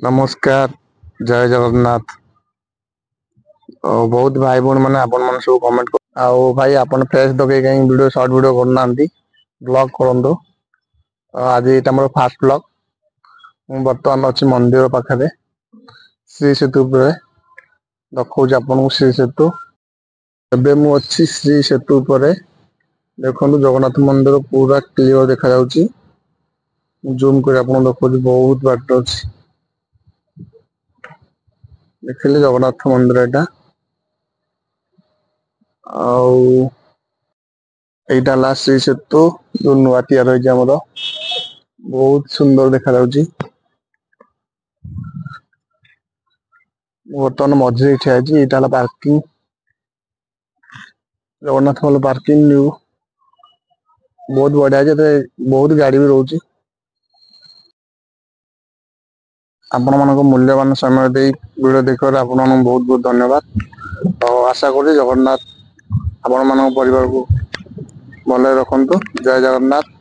नमस्कार जय जगन्नाथ। बहुत भाई भौणी मैंने आपण मैंने सब कमेंट कर भाई आपण फेस दगे कहीं वीडियो शॉर्ट वीडियो करना ब्लॉग करूँ। आज ये मोर फास्ट ब्लॉग। मु बर्तमान अच्छी मंदिर पाखे श्री सेतु देखा आपन को श्री सेतु एबे मु अच्छी श्री सेतु देखो जगन्नाथ मंदिर पूरा क्लियर देखा जूम कर आपन देखो बहुत बाट अच्छी देखिले जगन्नाथ मंदिर एटा आईटा ला श्री सेतु जो नुआ तैयार होइछ हमरो बहुत सुंदर देखा जाउची। बर्तमान मझे ठिया एटा ला पार्किंग जगन्नाथ मल पार्किंग न्यू बहुत बढ़िया बहुत गाड़ी भी रोचे। आपण मान मूल्यवान समय दे वीडियो देखिए आपण बहुत बहुत धन्यवाद। तो आशा करी जगन्नाथ आपण मान परिवार को भले रखु। जय जगन्नाथ।